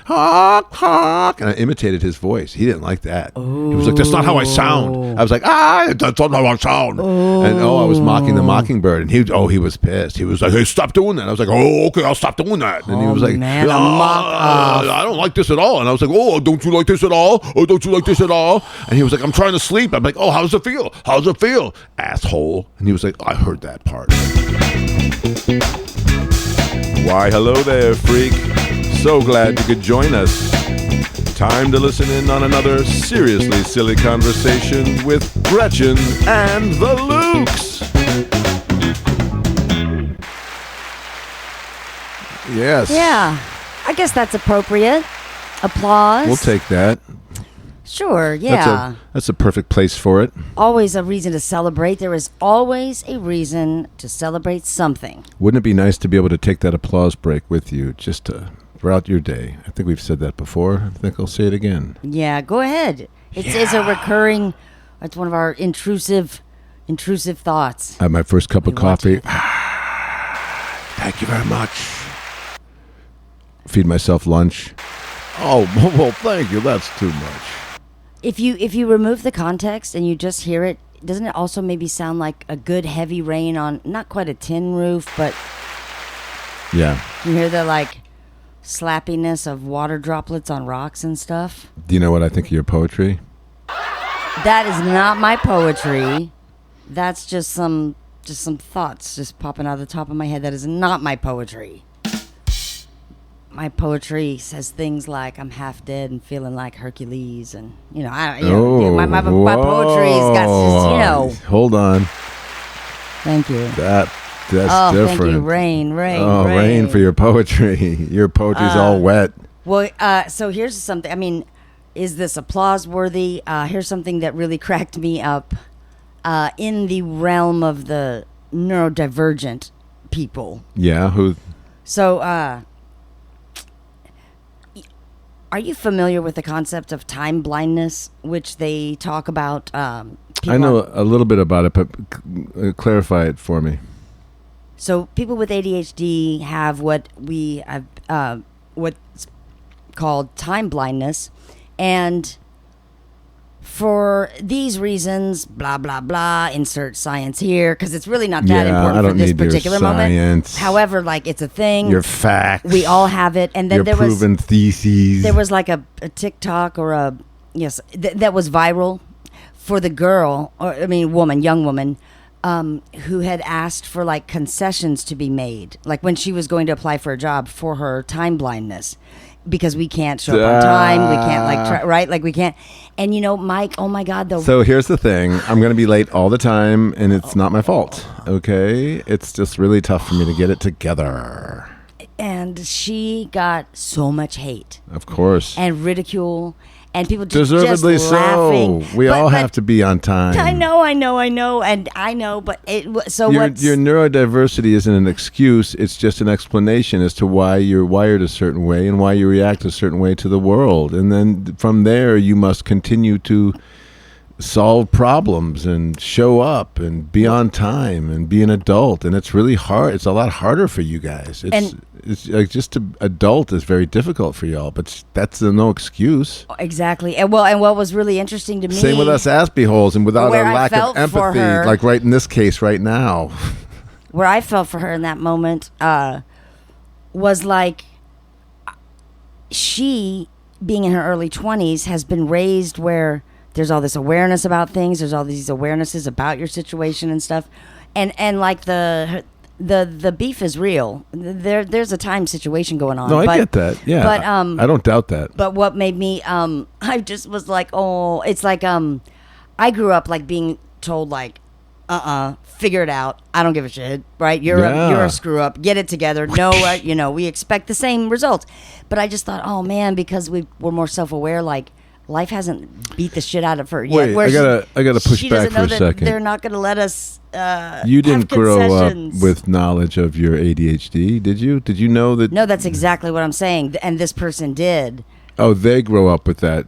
honk, honk. And I imitated his voice. He didn't like that. Oh. He was like, that's not how I sound. I was like, that's not how I sound. Oh. And I was mocking the mockingbird. And he was pissed. He was like, hey, stop doing that. I was like, oh, okay, I'll stop doing that. And he was like, man, I don't like this at all. And I was like, oh, don't you like this at all? Oh, don't you like this at all? And he was like, I'm trying to sleep. I'm like, oh, how does it feel? How does it feel? Asshole. And he was like, I heard that part. Why, hello there, freak. So glad you could join us. Time to listen in on another seriously silly conversation with Gretchen and the Lukes. Yes. Yeah, I guess that's appropriate. Applause. We'll take that. Sure, yeah. That's a perfect place for it. Always a reason to celebrate. There is always a reason to celebrate something. Wouldn't it be nice to be able to take that applause break with you just throughout your day? I think we've said that before. I think I'll say it again. Yeah, go ahead. It's a recurring, it's one of our intrusive thoughts. I had my first cup of coffee. Thank you very much. Feed myself lunch. Oh, well, thank you. That's too much. If you remove the context and you just hear it, doesn't it also maybe sound like a good heavy rain on not quite a tin roof, but yeah, you hear the like slappiness of water droplets on rocks and stuff? Do you know what I think of your poetry? That is not my poetry. That's just some thoughts just popping out of the top of my head. That is not my poetry. My poetry says things like I'm half dead and feeling like Hercules, and my poetry's got just Hold on. Thank you. That's different. Thank you. Rain. Rain for your poetry. Your poetry's all wet. Well, so here's something. I mean, is this applause worthy? Here's something that really cracked me up. In the realm of the neurodivergent people. Yeah. Who? So. Are you familiar with the concept of time blindness, which they talk about? I know a little bit about it, but clarify it for me. So people with ADHD have what's called time blindness, and for these reasons, blah, blah, blah, insert science here, because it's really not that important for this particular moment. However, like, it's a thing. Your facts. We all have it. And then your proven theses. There was like a TikTok or that was viral for the girl, young woman, who had asked for like concessions to be made, like when she was going to apply for a job for her time blindness. Because we can't show up on time, we can't right? Like we can't. And Mike, oh my God, though. So here's the thing: I'm going to be late all the time, and it's not my fault. Okay, it's just really tough for me to get it together. And she got so much hate, of course, and ridicule. And people deservedly just laughing. So. We all have to be on time. I know, and I know. But your neurodiversity isn't an excuse. It's just an explanation as to why you're wired a certain way and why you react a certain way to the world. And then from there, you must continue to solve problems and show up and be on time and be an adult. And it's really hard. It's a lot harder for you guys. It's like just to adult is very difficult for y'all, but that's no excuse. Exactly. And what was really interesting to me. Same with us ass-beholes, and without a lack of empathy, like right in this case right now. Where I felt for her in that moment was like she, being in her early 20s, has been raised where there's all this awareness about things. There's all these awarenesses about your situation and stuff. And like the beef is real. There's a time situation going on. No, I get that. Yeah. But I don't doubt that. But what made me I just was like, oh, it's like I grew up like being told like, figure it out. I don't give a shit, right? You're a screw up. Get it together. No, we expect the same results. But I just thought, oh man, because we're more self-aware, like life hasn't beat the shit out of her yet. Wait, I gotta push back for a second. They're not gonna let us. You didn't grow up with knowledge of your ADHD, did you? Did you know that? No, that's exactly what I'm saying. And this person did. Oh, they grow up with that.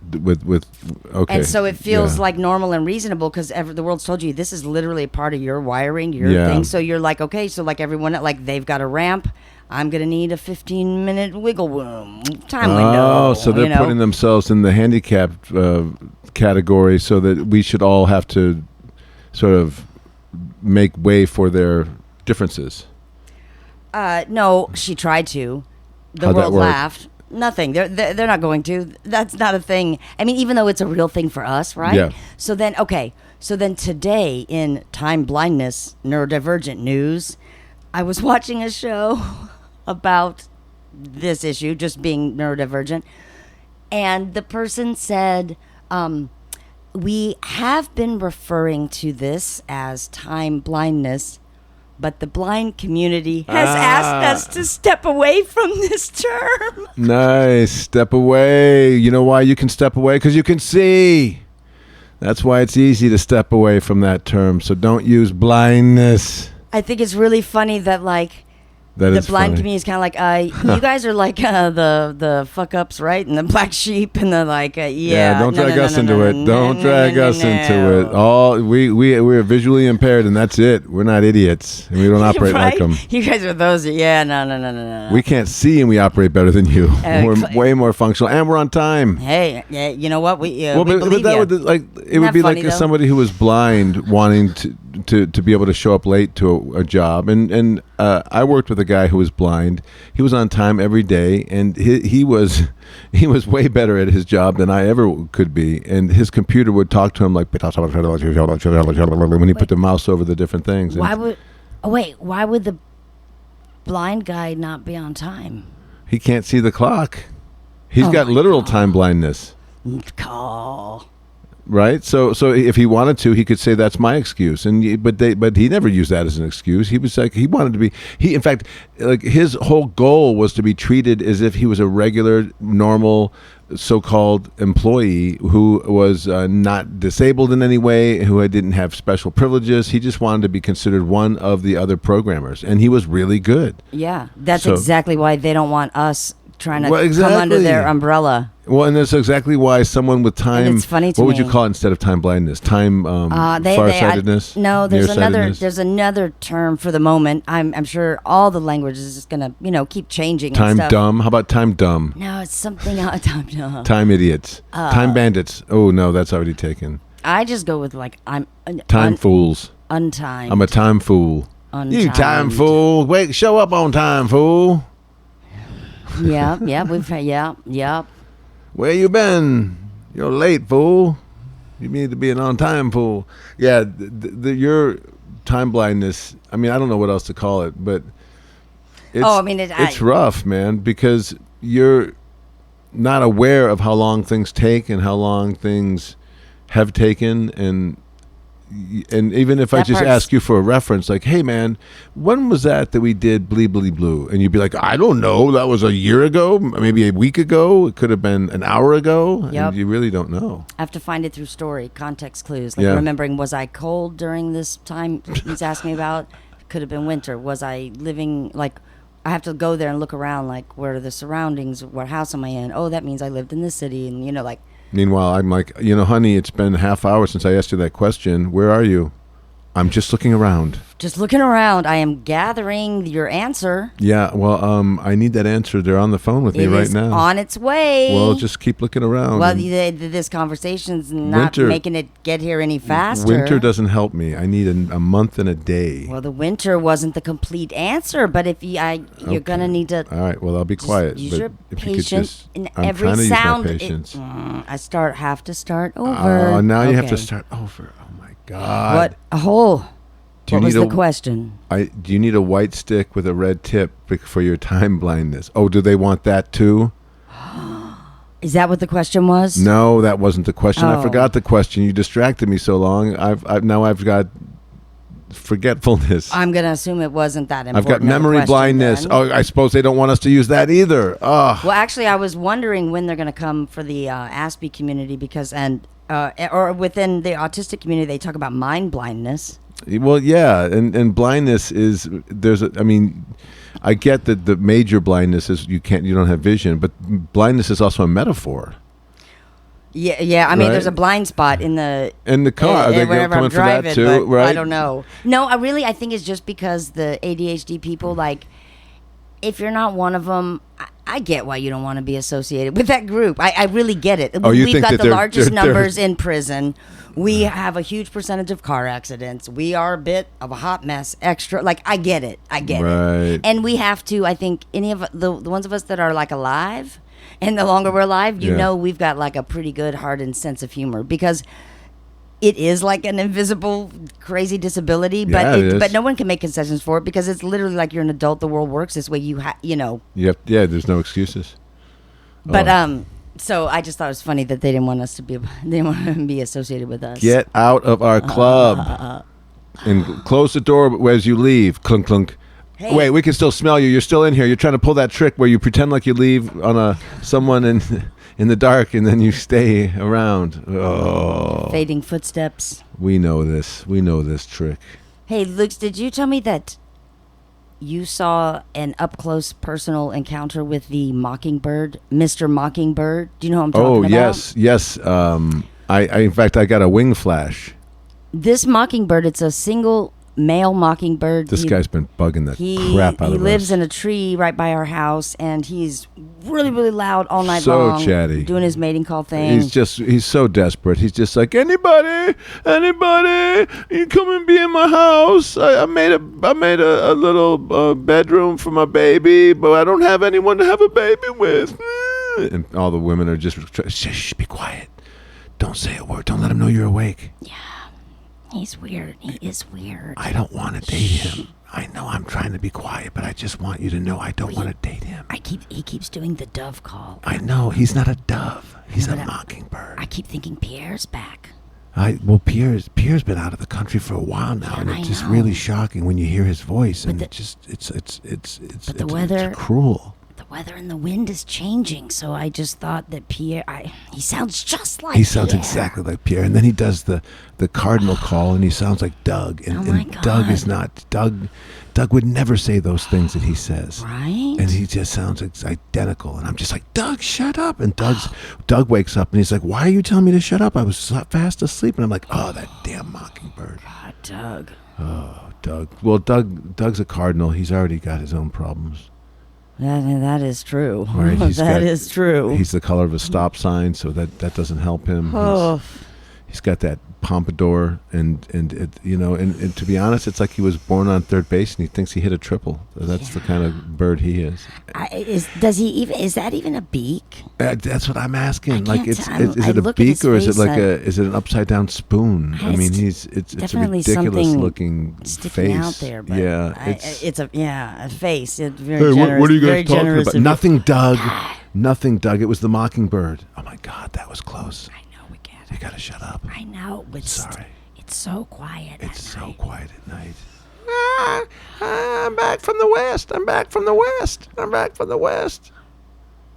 Okay. And so it feels like normal and reasonable because the world's told you this is literally a part of your wiring, your thing. So you're like, okay, so like everyone, like they've got a ramp. I'm gonna need a 15-minute wiggle room time window. Oh, so they're putting themselves in the handicapped category, so that we should all have to sort of make way for their differences. No, she tried to. The How'd that world work? laughed. Nothing. They're not going to. That's not a thing. I mean, even though it's a real thing for us, right? Yeah. So then, okay. So then today in time blindness, neurodivergent news, I was watching a show about this issue, just being neurodivergent, and the person said, "We have been referring to this as time blindness." But the blind community has asked us to step away from this term. Nice. Step away. You know why you can step away? Because you can see. That's why it's easy to step away from that term. So don't use blindness. I think it's really funny that, like, That the is blind funny. community is kind of like, you guys are like the fuck ups, right? And the black sheep, and the like, Don't drag us into it. Don't drag us into it. All we're visually impaired, and that's it. We're not idiots, and we don't operate right? like them. You guys are those. Yeah, no. We can't see, and we operate better than you. We're way more functional, and we're on time. Hey, yeah, you know what? We But believe that you. would like it would that be funny, like though? somebody who was blind wanting to be able to show up late to a job, and I worked with a guy who was blind. He was on time every day, and he was way better at his job than I ever could be. And his computer would talk to him like when he put the mouse over the different things. And why would the blind guy not be on time? he can't see the clock. He's got my literal God. time blindness. Call. Right, so if he wanted to, he could say that's my excuse, but he never used that as an excuse. He was like, he wanted to be. In fact, like his whole goal was to be treated as if he was a regular, normal, so-called employee who was not disabled in any way, who didn't have special privileges. He just wanted to be considered one of the other programmers, and he was really good. Yeah, that's So- exactly why they don't want us trying to Well, come under exactly. their umbrella. Well, and that's exactly why someone with time. And it's funny to what would you me. call it instead of time blindness? Time farsightedness. No, there's nearsightedness? another term for the moment. I'm sure all the language is just gonna keep changing. Time and stuff. dumb. How about time dumb? No, it's something else. Time dumb. Time idiots. Time bandits. Oh no, that's already taken. I just go with like I'm Time fools. untimed. I'm a time fool. You time Untimed. fool. Wait, show up on time, fool. Yeah, we've yeah. Where you been? You're late, fool. You need to be an on-time fool. Yeah, your time blindness. I mean, I don't know what else to call it, but it's, it's rough, man, because you're not aware of how long things take and how long things have taken, and even if I That just part's- ask you for a reference, like, hey man, when was that we did Blee Blee Blue? And you'd be like, I don't know, that was a year ago, maybe a week ago, it could have been an hour ago. Yep. And you really don't know. I have to find it through story, context clues. Like Yeah. remembering, was I cold during this time he's asking me about? Could have been winter. Was I living, like, I have to go there and look around, like, where are the surroundings? What house am I in? Oh, that means I lived in this city. And, like, Meanwhile, I'm like, honey, it's been a half hour since I asked you that question. Where are you? I'm just looking around. just looking around. I am gathering your answer. Yeah, well, I need that answer. They're on the phone with me It right is now. on its way. Well, just keep looking around. Well, and this conversation's not Winter- making it get here any faster. winter doesn't help me. I need a month and a day. Well, the winter wasn't the complete answer, but if you're Okay. gonna need to All right, well, I'll be just quiet. use but your if you could patience just, in I'm every trying to sound. use my patience. Have to start over. Oh, now you have to Okay. start over. Oh my God. What? Oh, Do you what was need the a- question? Do you need a white stick with a red tip for your time blindness? Oh, do they want that too? Is that what the question was? No, that wasn't the question. I Oh. forgot the question. You distracted me so long. I've got forgetfulness. I'm gonna assume it wasn't that important. I've got of a memory question blindness. then. Oh, I suppose they don't want us to use that either. Oh. Well, actually, I was wondering when they're going to come for the Aspie community because, or within the autistic community, they talk about mind blindness. Well, yeah, and blindness is I get that the major blindness is you don't have vision, but blindness is also a metaphor. Yeah. I mean, Right. there's a blind spot in the car. Are they whenever coming I'm for that driving, too? but Right? I don't know. No, I think it's just because the ADHD people if you're not one of them, I get why you don't want to be associated with that group. I really get it. Oh, you We've think got that the they're- largest they're- numbers in prison. We have a huge percentage of car accidents. We are a bit of a hot mess. Extra, like I get it. Right. And we have to. I think any of the ones of us that are like alive, and the longer we're alive, you Yeah. know, we've got like a pretty good hardened sense of humor because it is like an invisible, crazy disability. But Yeah, it is. but no one can make concessions for it because it's literally like you're an adult. The world works this way. You know. Yep. Yeah. There's no excuses. But Oh. so I just thought it was funny that they didn't want us to be. They didn't want to be associated with us. Get out of our club and close the door as you leave. Clunk clunk. Hey. Wait, we can still smell you. You're still in here. You're trying to pull that trick where you pretend like you leave on someone in the dark and then you stay around. Oh, Fading footsteps. we know this. We know this trick. Hey, Luke, did you tell me that you saw an up close personal encounter with the Mockingbird, Mr. Mockingbird? Do you know who I'm talking Oh about? yes. I in fact I got a wing flash. This Mockingbird, it's a single male Mockingbird. This guy's been bugging the He crap out of us. He lives in a tree right by our house, and he's really, really loud all night So long. chatty. Doing his mating call thing. He's so desperate. He's just like, anybody, you come and be in my house. I made a little bedroom for my baby, but I don't have anyone to have a baby with. And all the women are just, shh, be quiet. Don't say a word. Don't let him know you're awake. He's weird. He is weird. I don't want to date him. I know I'm trying to be quiet, but I just want you to know I don't want to date him. He keeps doing the dove call. I know he's not a dove. He's No, a but mockingbird. I keep thinking Pierre's back. Pierre's been out of the country for a while now, and I it's just know. really shocking when you hear his voice, and the- it's weather- cruel. The weather and the wind is changing, so I just thought that Pierre. He sounds just like. He sounds Pierre. exactly like Pierre, and then he does the cardinal call, and he sounds like Doug, and, Oh my and Doug is God. not Doug. Doug would never say those things that he says. Right? And he just sounds identical. And I'm just like, Doug, shut up. And Doug wakes up and he's like, why are you telling me to shut up? I was fast asleep. And I'm like, oh, that damn mockingbird. God, Doug. Oh, Doug. Well, Doug's a cardinal. He's already got his own problems. That is true. Right, he's That got- is true. He's the color of a stop sign, so that doesn't help him. Oh. He's got that pompadour, and to be honest, it's like he was born on third base and he thinks he hit a triple. That's the kind of bird he is. Is that even a beak? That's what I'm asking. I Like, can't is tell. it I a look at beak his or is it face, like is it an upside down spoon? I It's mean, it's a definitely ridiculous something looking sticking face. out there. But Yeah, it's a face. It's very Hey, generous. what are you very guys talking generous about? of you. Nothing, Doug. Nothing, Doug. It was the mockingbird. Oh my God, that was close. I know we can't. You gotta shut up. I know. But Sorry. It's so quiet. It's at so night. quiet at night. I'm back from the west. I'm back from the west. I'm back from the west.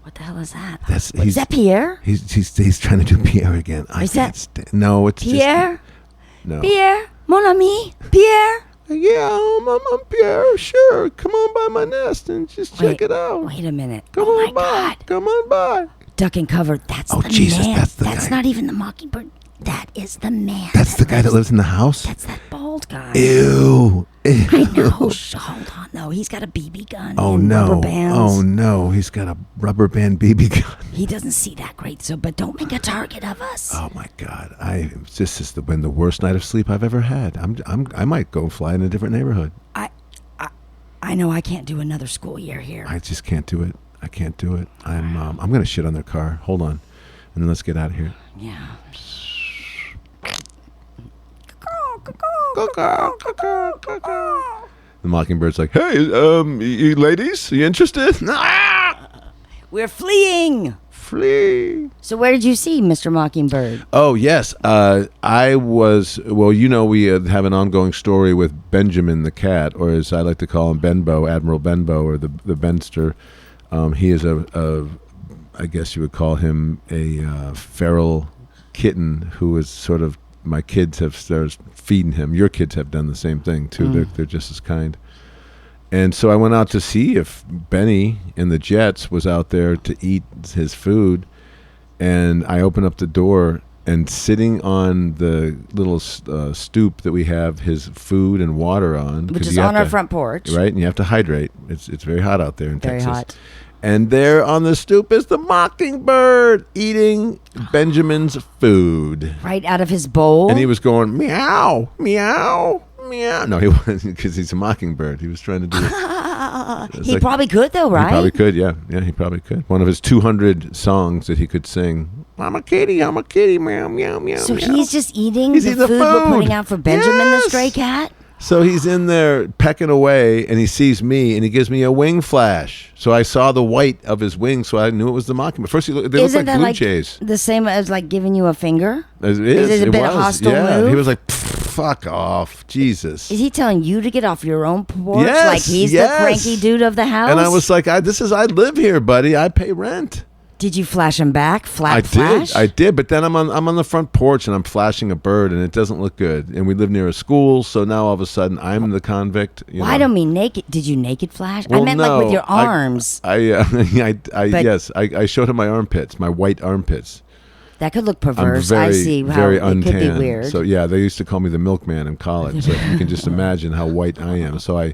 What the hell is that? That's Is that Pierre? He's trying to do Pierre again. I Is can't that- no, it's Pierre? just no. Pierre? Mon ami? Pierre? Yeah, I'm Pierre. Sure, come on by my nest and just check it out. Wait a minute. Come oh on my by. God. Come on by. Duck and cover. That's Oh, the Jesus, man. that's the guy. not even the mockingbird. That is the man. That's the guy that lives in the house. That's that bald guy. Ew. I know. Hold on. No, he's got a BB gun. Oh and no. Rubber bands. Oh no. He's got a rubber band BB gun. He doesn't see that great, but don't make a target of us. Oh my God! This has been the worst night of sleep I've ever had. I might go fly in a different neighborhood. I know I can't do another school year here. I just can't do it. I can't do it. I'm gonna shit on their car. Hold on, and then let's get out of here. Yeah. The mockingbird's like, "Hey, you ladies, you interested? We're fleeing. Flee." So where did you see Mr. Mockingbird? Oh yes, I was. Well, we have an ongoing story with Benjamin the cat, or as I like to call him, Benbow, Admiral Benbow, or the Benster. He is I guess you would call him a feral kitten who is sort of. My kids have started feeding him. Your kids have done the same thing too. They're just as kind. And so I went out to see if Benny in the Jets was out there to eat his food. And I opened up the door, and sitting on the little stoop that we have his food and water on, which is on our front porch, right? And you have to hydrate. It's very hot out there in very Texas. Hot. And there on the stoop is the mockingbird eating Benjamin's food right out of his bowl. And he was going meow, meow, meow. No, he wasn't, because he's a mockingbird. He was trying to do it. He probably could, though, right? He probably could, yeah. Yeah, he probably could. One of his 200 songs that he could sing. I'm a kitty, meow, meow, meow. So meow. he's just eating the food we're putting out for Benjamin, the stray cat? So he's in there pecking away, and he sees me, and he gives me a wing flash. So I saw the white of his wing, so I knew it was the mockingbird. First, they looked like blue jays. The same as like giving you a finger? Is it a bit of hostile move? He was like, fuck off, Jesus. Is he telling you to get off your own porch? Yes, like he's the cranky dude of the house? And I was like, I live here, buddy. I pay rent. Did you flash him back? I did, but then I'm on the front porch and I'm flashing a bird, and it doesn't look good. And we live near a school, so now all of a sudden I'm the convict. I don't mean naked. Did you naked flash? Well, I meant like with your arms. I showed him my armpits, my white armpits. That could look perverse. I see how very it untanned. could be weird. So yeah, they used to call me the milkman in college. So you can just imagine how white I am. So I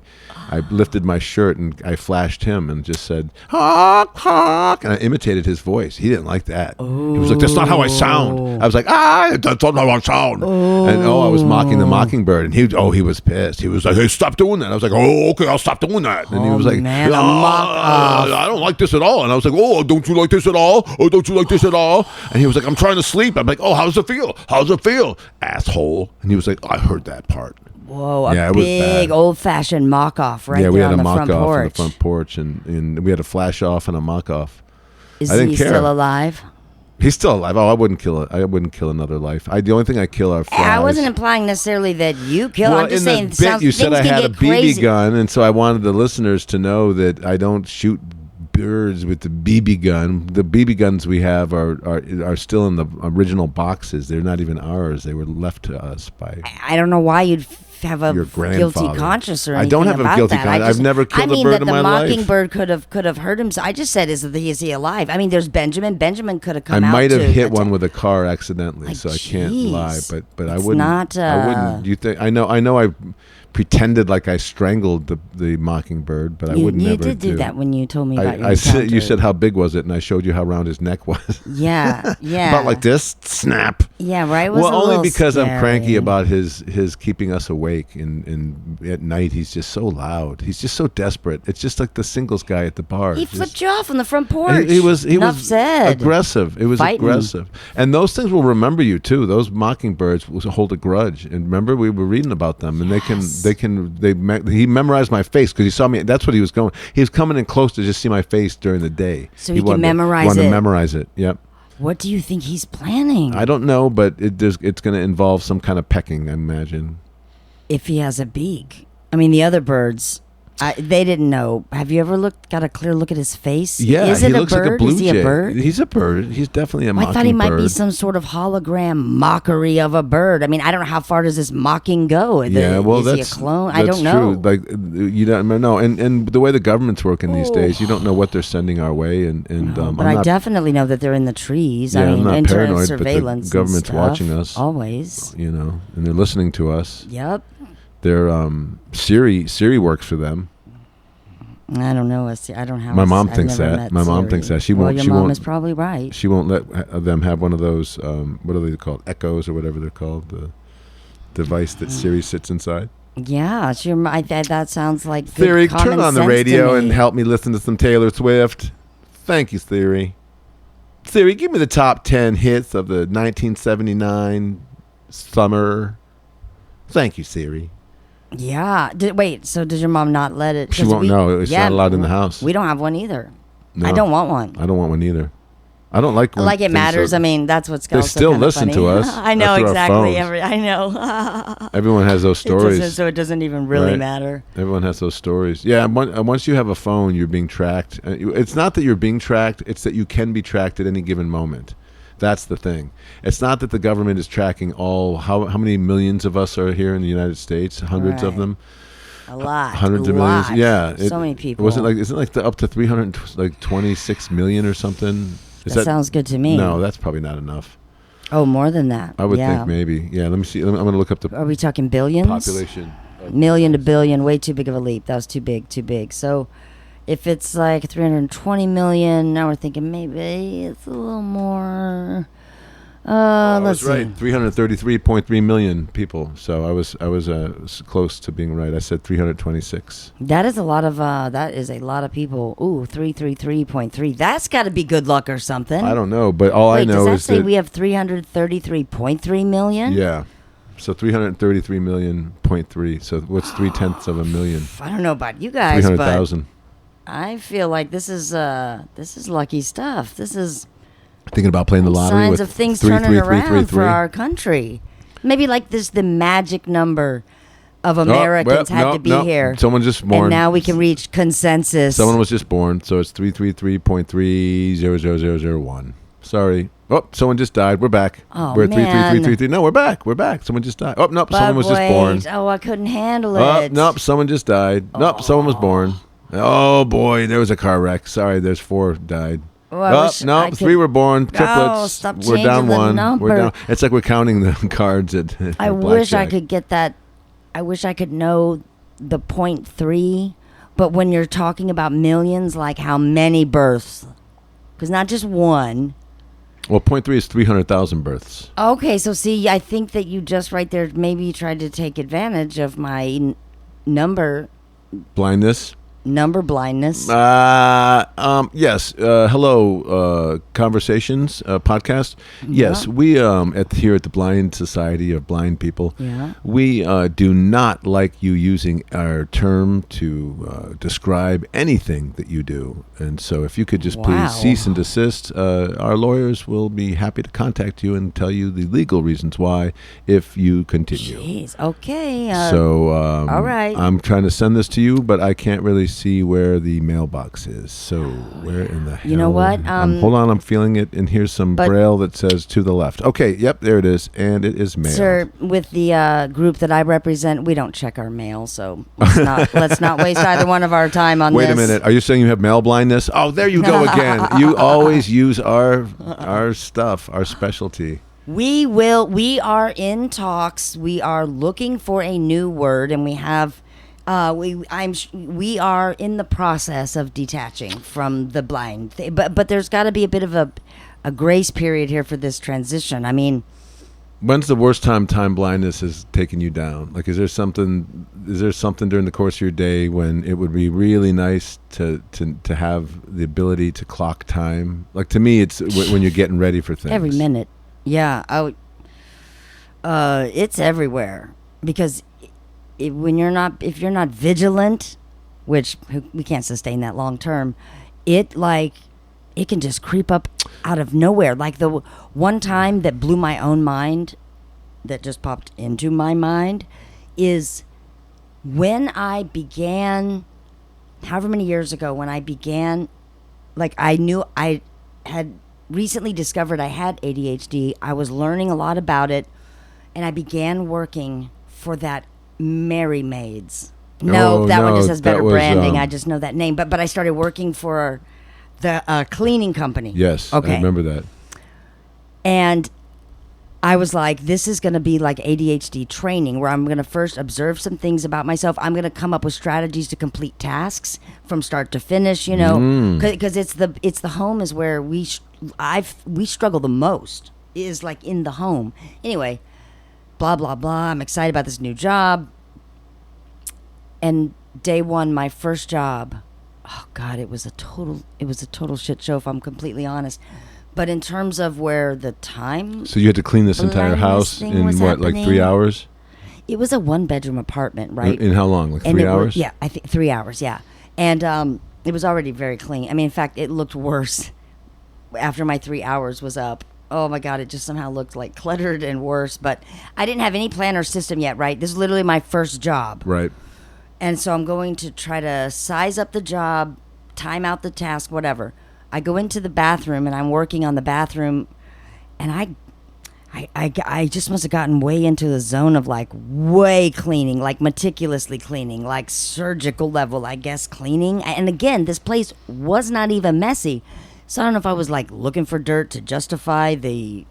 lifted my shirt and I flashed him and just said honk honk, and I imitated his voice. He didn't like that. Ooh. He was like, "That's not how I sound." I was like, that's not how I sound. Ooh. And I was mocking the mockingbird, and he was pissed. He was like, "Hey, stop doing that." I was like, "Oh, okay, I'll stop doing that." And he was like, man, I don't like this at all. And I was like, "Oh, don't you like this at all? Oh, don't you like this at all?" And he was like, "I'm trying to sleep." I'm like, "Oh, how's it feel? How's it feel, asshole?" And he was like, "I heard that part." Whoa, a big old-fashioned mock-off right there on the front porch. Yeah, we had a mock-off on the front porch, and we had a flash-off and a mock-off. Is he still alive? He's still alive. Oh, I wouldn't kill it. I wouldn't kill another life. The only thing I kill are flies. I wasn't implying necessarily that you kill. Well, I'm just in saying the bit you said I had a BB gun, and so I wanted the listeners to know that I don't shoot birds with the BB gun. The BB guns we have are still in the original boxes. They're not even ours. They were left to us by. I don't know why you'd have a guilty conscience or anything. I don't have a guilty conscience. I've never killed a bird in my life. I mean, that the mockingbird could have hurt him. So I just said, is he alive? I mean, there's Benjamin. Benjamin could have come out. I might have hit one with a car accidentally, so I can't lie. But I wouldn't. I wouldn't. You think I know? I pretended like I strangled the mockingbird, but I would never. You did do that when you told me about your encounter. You said how big was it, and I showed you how round his neck was. Yeah. About like this, snap. Yeah, right. Well, only because I'm cranky about his keeping us awake, and at night he's just so loud. He's just so desperate. It's just like the singles guy at the bar. He flipped you off on the front porch. He was said. Aggressive. It was aggressive, and those things will remember you too. Those mockingbirds will hold a grudge. And remember, we were reading about them, and he memorized my face because he saw me. That's what he was going. He was coming in close to just see my face during the day. So he can memorize it. Wanted to memorize it. Yep. What do you think he's planning? I don't know, but it's going to involve some kind of pecking, I imagine. If he has a beak. I mean, the other birds, they didn't know. Have you ever got a clear look at his face? Yeah, is it he looks a bird? like a blue Is he jay. A bird? He's a bird. He's definitely a mockingbird. I thought he might be some sort of hologram mockery of a bird. I mean, I don't know how far does this mocking go. Is he a clone? I don't know. True. Like you don't know, and the way the government's working these days, you don't know what they're sending our way. But I definitely know that they're in the trees. Yeah, I mean, I'm not paranoid, surveillance. But the government's and stuff, watching us always. And they're listening to us. Yep. Their Siri works for them. I don't know. I don't have. My mom thinks that. My mom thinks that. Your mom is probably right. She won't let them have one of those. What are they called? Echoes or whatever they're called. The device that Siri sits inside. Yeah, that sounds like good Theory. Common Turn on the sense radio to me. and help me listen to some Taylor Swift. Thank you, Theory. Theory, give me the top 10 hits of the 1979 summer. Thank you, Siri. Yeah. So does your mom not let it? She won't know. It's not allowed in the house. We don't have one either. No, I don't want one. I don't want one either. I don't like. Like it matters. I mean, that's what's. They still listen to us. I know exactly. I know. Everyone has those stories. So it doesn't even really matter. Everyone has those stories. Yeah. Once you have a phone, you're being tracked. It's not that you're being tracked. It's that you can be tracked at any given moment. That's the thing. It's not that the government is tracking how many millions of us are here in the United States. Hundreds of them. A lot. Hundreds of millions. Yeah. So many people. Isn't it like up to 326 million or something? That sounds good to me. No, that's probably not enough. Oh, more than that. I would yeah. think maybe. Yeah, let me see. I'm going to look up the Are we talking billions? population. Million to billion, way too big of a leap. That was too big. So if it's like 320 million, now we're thinking maybe it's a little more. Let's see. Right, 333.3 million people. So I was close to being right. I said 326. That is a lot of people. Ooh, 333.3. That's got to be good luck or something. I don't know, but all I know does that is say that we have 333.3 million? yeah. So 333 million point three. So what's 0.3 of a million? I don't know about you guys, but 300,000. I feel like this is lucky stuff. This is Thinking about playing the lottery signs with of things 3, turning 3, 3, around 3, 3. for our country. Maybe like this, the magic number of Americans had to be here. Someone just born. And now we can reach consensus. Someone was just born, so it's 333.3000001. Sorry. Oh, someone just died. We're back. Oh, we're at man. 33333. No, we're back. We're back. Someone just died. Oh, nope. But Someone was just born. Oh, I couldn't handle Oh, it. nope. Someone just died. Nope. Someone was born. Oh, boy. There was a car wreck. Sorry. There's 4 died. Oh, I wish no, I could- 3 were born. Triplets. stop We're down changing the 1. number. We're down. It's like we're counting the cards at I wish I blackjack. could get that. I wish I could know the 0.3. But when you're talking about millions, like how many births? Because not just one. Well, 0.3 is 300,000 births. Okay, so see, I think that you just right there, maybe you tried to take advantage of my number Blindness. blindness. Yes. Hello, Conversations podcast. Yes, we here at the Blind Society of Blind People. Yeah. We do not like you using our term to describe anything that you do, and so if you could just Wow. please cease and desist, our lawyers will be happy to contact you and tell you the legal reasons why if you continue. Jeez. Okay. So, all right. I'm trying to send this to you, but I can't really see where the mailbox is. So, where in the hell? You know what? Hold on, I'm feeling it, and here's some but- braille that says to the left. Okay, yep, there it is, and it is mailed. Sir, with the group that I represent, we don't check our mail, so let's not waste either one of our time on Wait this. a minute. Are you saying you have mail blindness? Oh, there you go again. You always use our stuff, our specialty. We are in talks. We are looking for a new word, and we have. We are in the process of detaching from the blind, but there's got to be a bit of a grace period here for this transition. I mean, When's the worst time blindness has taken you down? Like, is there something during the course of your day when it would be really nice to have the ability to clock time? Like, to me, it's when you're getting ready for things. every minute. Yeah, it's everywhere because if you're not vigilant, which we can't sustain that long term, it can just creep up out of nowhere. Like the one time that blew my own mind, that just popped into my mind, is when I began, however many years ago, when I began, like I knew I had recently discovered I had ADHD. I was learning a lot about it, and I began working for that Mary Maids. No, that one just has better branding. I just know that name. But I started working for the cleaning company. Yes, okay. I remember that. And I was like, this is going to be like ADHD training, where I'm going to first observe some things about myself. I'm going to come up with strategies to complete tasks from start to finish. You know, because it's the home is where we struggle the most. Is like in the home. Anyway. Blah, blah, blah. I'm excited about this new job. And day one, my first job, oh God, it was a total shit show, if I'm completely honest. But in terms of where the time, So you had to clean this entire blindness house thing in was what, like 3 happening. hours? It was a 1-bedroom apartment, right? In how long? Like And 3 it hours? was, yeah, I think 3 hours, yeah. And it was already very clean. I mean, in fact, it looked worse after my 3 hours was up. Oh my God, it just somehow looked like cluttered and worse. But I didn't have any plan or system yet, right? This is literally my first job. Right. And so I'm going to try to size up the job, time out the task, whatever. I go into the bathroom and I'm working on the bathroom, and I just must have gotten way into the zone of like way cleaning, like meticulously cleaning, like surgical level, I guess, cleaning. And again, this place was not even messy. So I don't know if I was like looking for dirt to justify the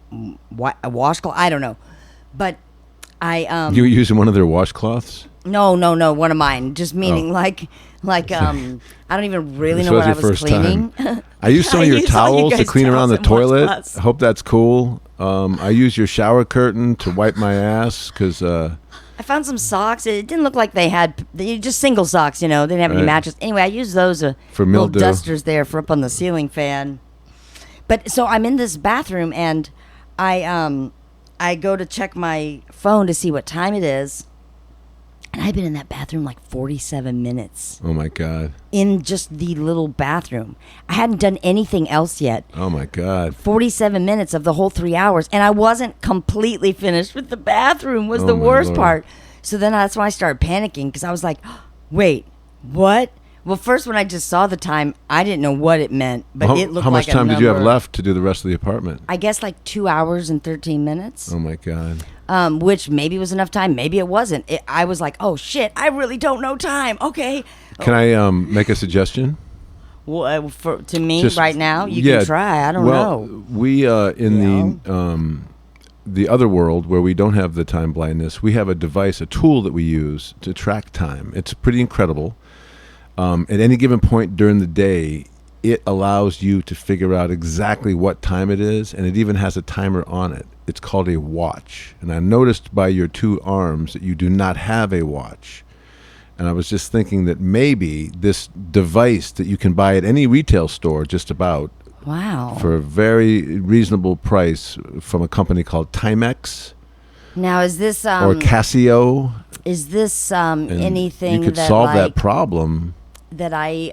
washcloth. I don't know, but I You were using one of their washcloths? no, one of mine. Just meaning Oh. like I don't even really This know what was I your was first cleaning. I used some I of your used all you towels to guys' clean around the towels and toilet. washcloths. I hope that's cool. I use your shower curtain to wipe my ass because I found some socks. It didn't look like they had just single socks. They didn't have any Right. matches. Anyway, I used those For little mildew. dusters there for up on the ceiling fan. But so I'm in this bathroom and I go to check my phone to see what time it is. And I've been in that bathroom like 47 minutes. oh my god, In just the little bathroom. I hadn't done anything else yet. oh my god. 47 minutes of the whole 3 hours. And I wasn't completely finished with the bathroom was Oh, the my worst Lord. part. So then that's when I started panicking because I was like, wait, what? Well, first when I just saw the time, I didn't know what it meant. But How, it looked how much like a time did you have number. left to do the rest of the apartment? I guess like 2 hours and 13 minutes. Oh my god. Which maybe was enough time. Maybe it wasn't. I was like, oh shit, I really don't know time. Okay. Can I make a suggestion? Well, to me Just- right now, you yeah, can try. I don't well, know. we in You the other world where we don't have the time blindness, we have a device, a tool that we use to track time. It's pretty incredible. At any given point during the day, it allows you to figure out exactly what time it is, and it even has a timer on it. It's called a watch. And I noticed by your two arms that you do not have a watch. And I was just thinking that maybe this device that you can buy at any retail store just about Wow. for a very reasonable price from a company called Timex Now is this or Casio. and anything you could that solve like, that problem. that I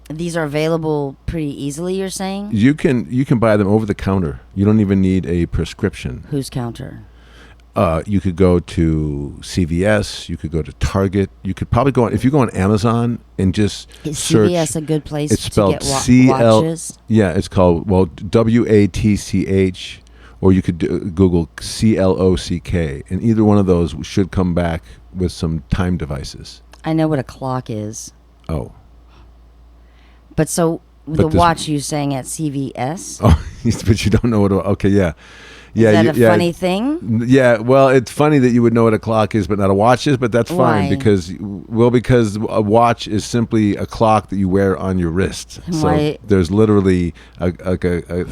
these are available pretty easily, you're saying? You can buy them over the counter. You don't even need a prescription. Whose counter? You could go to CVS. You could go to Target. You could probably go on, if you go on Amazon and just Is search. CVS a good place It's to spelled get CL. watches? Yeah, it's called WATCH, or you could Google CLOCK, and either one of those should come back with some time devices. I know what a clock is. Oh, But so the But this- watch you saying at CVS? oh, but you don't know what. Okay, yeah, yeah. Is that you- a yeah, funny thing? Yeah, well, it's funny that you would know what a clock is, but not a watch is. But that's fine Why? because a watch is simply a clock that you wear on your wrist. So Why- there's literally a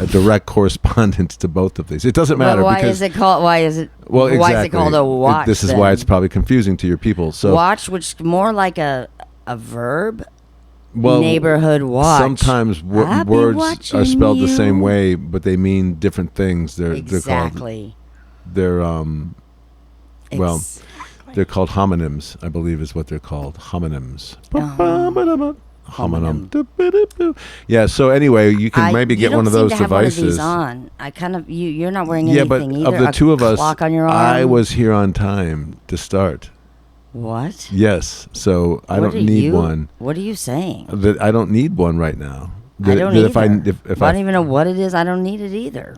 direct correspondence to both of these. It doesn't matter But why because is it called? Why is it? well, Why is it exactly. called a watch? This is then? why it's probably confusing to your people. So watch, which more like a verb. well, Neighborhood watch. sometimes I'll be words are watching spelled the same you. way, but they mean different things. They're called Exactly. they're well, they're called homonyms, I believe is what they're called. Homonyms. Homonym. Yeah, so anyway, you can maybe get one of those You don't seem to have devices. one of these on. I kind of you're not wearing Yeah, anything but either. of the two of us, clock on your arm. I was here on time to start. What? Yes, so I What don't are need you- one. What are you saying? That I don't need one right now. I don't that either. if I don't even know what it is. I don't need it either.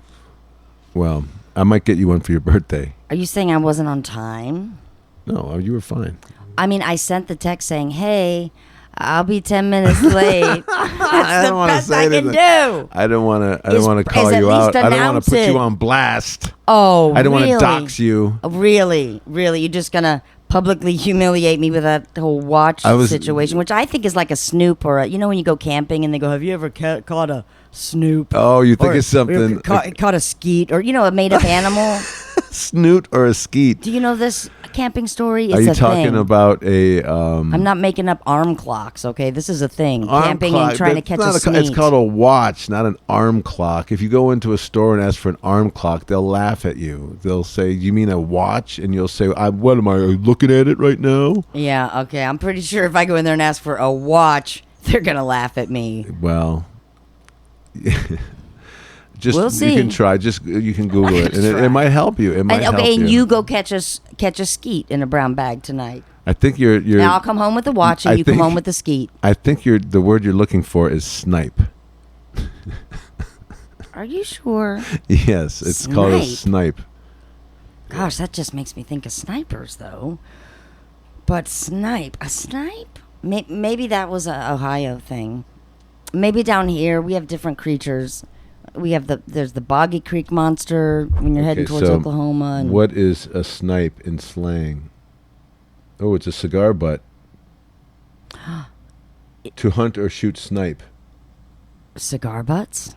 well, I might get you one for your birthday. Are you saying I wasn't on time? No, you were fine. I mean, I sent the text saying, "Hey, I'll be 10 minutes late." That's the don't wanna best say I can anything. do. I don't want to. I Is- don't want to call is at you out. least I don't want announce to put it. you on blast. Oh, I don't really? want to dox you. Really? You're just gonna publicly humiliate me with that whole watch situation, which I think is like a snoop or when you go camping and they go, "Have you ever caught a snoop?" Oh, you think Or, it's something caught a skeet or a made up animal. snoot or a skeet? Do you know this camping story? It's Are you a talking thing. about a? I'm not making up arm clocks. Okay, this is a thing. Arm Camping clock. and trying to That's catch not a sneak. It's called a watch, not an arm clock. If you go into a store and ask for an arm clock, they'll laugh at you. They'll say, "You mean a watch?" And you'll say, "What am I looking at it right now?" Yeah. Okay. I'm pretty sure if I go in there and ask for a watch, they're gonna laugh at me. Well, just We'll see. you can try. You can Google it, and it Try. might help you. It might help you. And you go catch a skeet in a brown bag tonight. I think you're. Now I'll come home with the watch, and I you come think- home with the skeet. I think the word you're looking for is snipe. Are you sure? Yes, it's called a Snipe. snipe. Gosh, that just makes me think of snipers, though. But a snipe? Maybe that was a Ohio thing. Maybe down here we have different creatures. There's the Boggy Creek monster when you're heading towards so Oklahoma. And what is a snipe in slang? Oh, it's a cigar butt. To hunt or shoot snipe. cigar butts?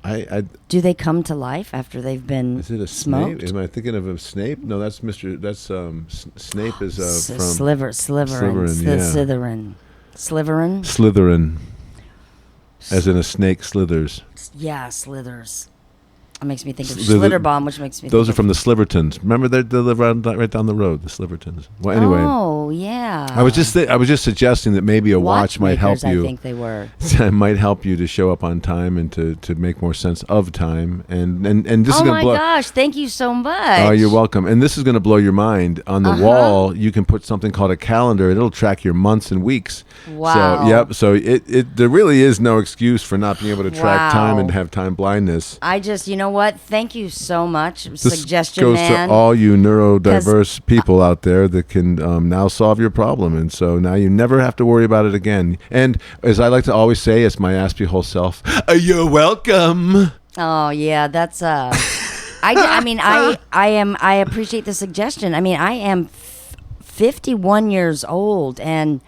I Do they come to life after they've been is it a smoked? Snape? Am I thinking of a Snape? No, that's Mr. That's Snape is from Slytherin, yeah. Slytherin, as in a snake slithers. Yeah, slithers. It makes me think of Slither- Schlitterbomb, which makes me Those think are from the Slivertons. Remember they live right down the road. The Slivertons. Well, anyway. Oh yeah. I was just suggesting that maybe a watch might help Watchmakers, you. I think they were. It might help you to show up on time and to make more sense of time. And this is Oh gonna my blow. gosh! Thank you so much. Oh, you're welcome. And this is going to blow your mind. On the wall, you can put something called a calendar. It'll track your months and weeks. Wow. So, yep. So there really is no excuse for not being able to track time and have time blindness. You know what? Thank you so much, This suggestion goes man. to all you neurodiverse people out there that can now solve your problem. And so now you never have to worry about it again. And as I like to always say, as my Aspie whole self, you're welcome. Oh yeah, that's I appreciate the suggestion. I mean, I am 51 years old, and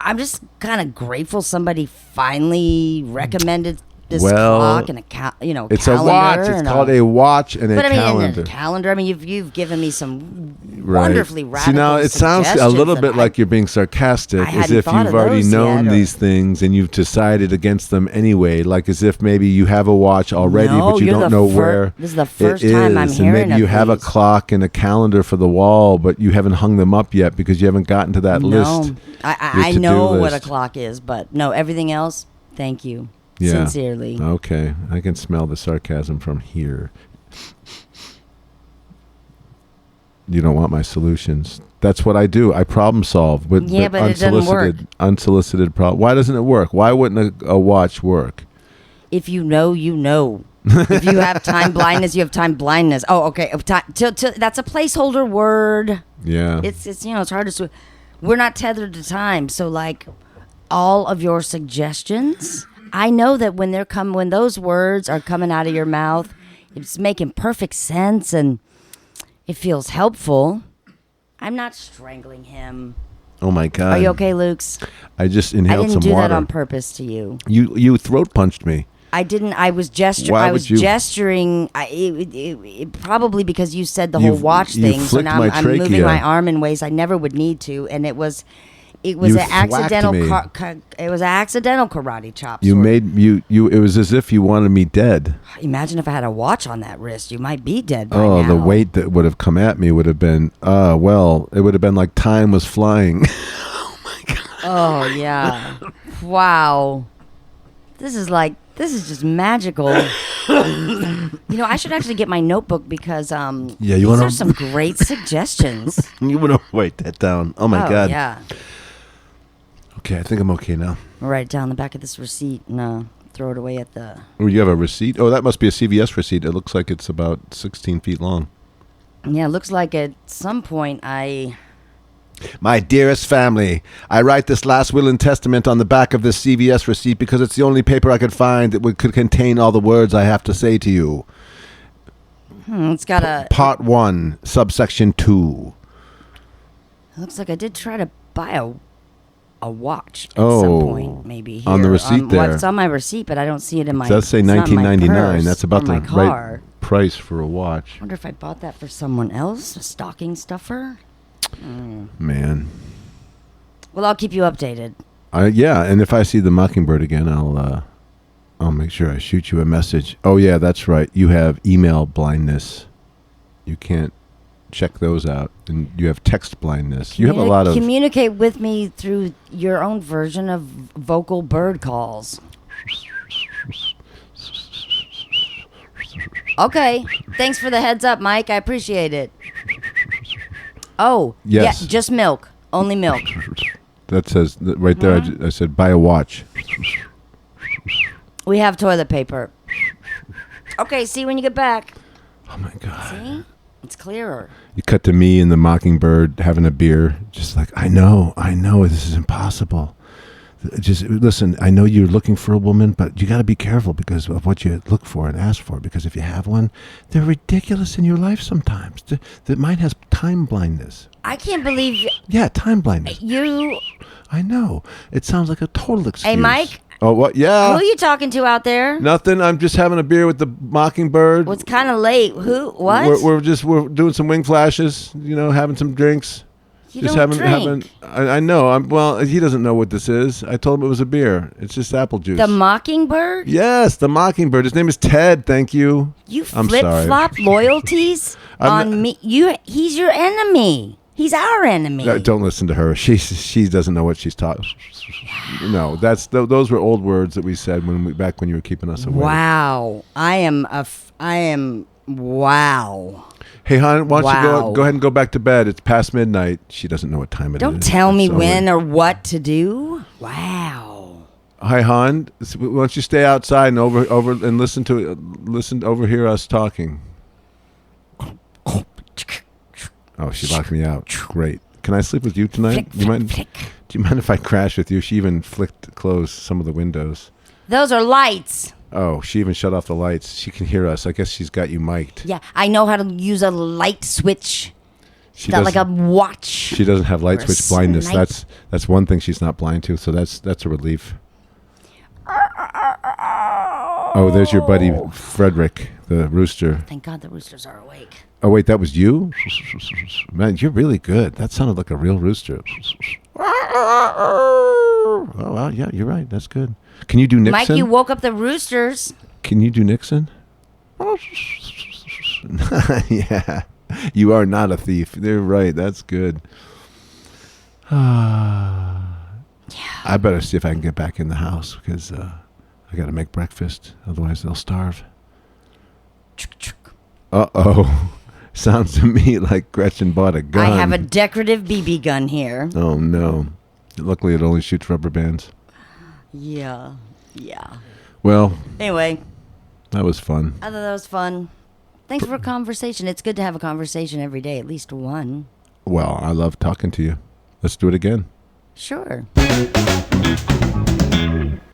I'm just kind of grateful somebody finally recommended this clock and it's calendar. a watch. It's called a watch and a calendar. And a calendar. I mean, you've given me some wonderfully radical. See, now it sounds a little bit like you're being sarcastic, as if you've already known these things and you've decided against them anyway. Like as if maybe you have a watch already, but you don't know where. This is the first time I'm hearing and maybe you have a clock and a calendar for the wall, but you haven't hung them up yet because you haven't gotten to that list. I know what a clock is, but no, everything else. Thank you. Yeah. Sincerely. Okay. I can smell the sarcasm from here. You don't want my solutions. That's what I do. I problem solve with but it doesn't work. Unsolicited problem. Why doesn't it work? Why wouldn't a watch work? If you know, you know. If you have time blindness, you have time blindness. Oh, okay. That's a placeholder word. Yeah. It's hard to. We're not tethered to time, so like all of your suggestions. I know that when those words are coming out of your mouth, it's making perfect sense and it feels helpful. I'm not strangling him. Oh my God. Are you okay, Lukes? I just inhaled some water. I didn't do that on purpose to you. You throat punched me. I didn't. I was gesturing. Probably because you said the whole watch thing. So now I'm moving my arm in ways I never would need to, and it was an accidental. It was an accidental karate chop. You made you. It was as if you wanted me dead. Imagine if I had a watch on that wrist. You might be dead by now. The weight that would have come at me would have been. It would have been like time was flying. Oh my God. Oh yeah. Wow. This is just magical. I should actually get my notebook because these are some great suggestions. You want to write that down? Oh my God. Yeah. Okay, I think I'm okay now. I'll write it down the back of this receipt and throw it away at the... Oh, you have a receipt? Oh, that must be a CVS receipt. It looks like it's about 16 feet long. Yeah, it looks like at some point My dearest family, I write this last will and testament on the back of this CVS receipt because it's the only paper I could find that could contain all the words I have to say to you. It's got a... Part 1, subsection 2. It looks like I did try to buy a watch at some point, maybe here. On the receipt there. It's on my receipt, but I don't see it in my... It does say $19.99. That's about the right price for a watch. I wonder if I bought that for someone else, a stocking stuffer. Man. Well, I'll keep you updated. Yeah, and if I see the mockingbird again, I'll make sure I shoot you a message. Oh yeah, that's right. You have email blindness. You can't check those out, and you have text blindness. You have a lot of... Communicate with me through your own version of vocal bird calls. Okay. Thanks for the heads up, Mike. I appreciate it. Oh, yes. Yeah, just milk. Only milk. That says right there. I said buy a watch. We have toilet paper. Okay, see you when you get back. Oh my God. See? It's clearer. You cut to me and the mockingbird having a beer, just like I know, this is impossible. Just listen, I know you're looking for a woman, but you got to be careful because of what you look for and ask for. Because if you have one, they're ridiculous in your life sometimes. Mine has time blindness. I can't believe Yeah, time blindness. you. I know. It sounds like a total excuse. Hey, Mike. Oh, what? Who Yeah. are you talking to out there? Nothing. I'm just having a beer with the mockingbird. Well, it's kind of late. Who? What? We're doing some wing flashes. Having some drinks. you Just don't having. drink. I know. Well, he doesn't know what this is. I told him it was a beer. It's just apple juice. The Mockingbird? Yes, the mockingbird. His name is Ted. Thank you. You I'm flip sorry. flop loyalties I'm on me. He's your enemy. He's our enemy. Don't listen to her. She doesn't know what she's talking. No, those were old words that we said back when you were keeping us away. Wow. I am. Wow. Hey, hon, why don't you Wow. go ahead and go back to bed? It's past midnight. She doesn't know what time it is. Don't tell me It's over. when or what to do. Wow. Hi, hon. Why don't you stay outside and over and listen overhear us talking? Oh, she locked me out. Great. Can I sleep with you tonight? Flick. Do you mind if I crash with you? She even closed some of the windows. Those are lights. Oh, she even shut off the lights. She can hear us. I guess she's got you mic'd. Yeah, I know how to use a light switch. She Got like a doesn't- watch. She doesn't have light Or a switch blindness. snipe. That's one thing she's not blind to. So that's a relief. Oh, there's your buddy Frederick, the rooster. Thank God the roosters are awake. Oh wait, that was you? Man, you're really good. That sounded like a real rooster. Oh well, yeah, you're right. That's good. Can you do Nixon? Mike, you woke up the roosters. Can you do Nixon? Yeah. You are not a thief. They're right. That's good. I better see if I can get back in the house because I got to make breakfast. Otherwise, they'll starve. Uh-oh. Sounds to me like Gretchen bought a gun. I have a decorative BB gun here. Oh, no. Luckily, it only shoots rubber bands. Yeah. Well, Anyway, that was fun. I thought that was fun. Thanks for a conversation. It's good to have a conversation every day, at least one. Well, I love talking to you. Let's do it again. Sure.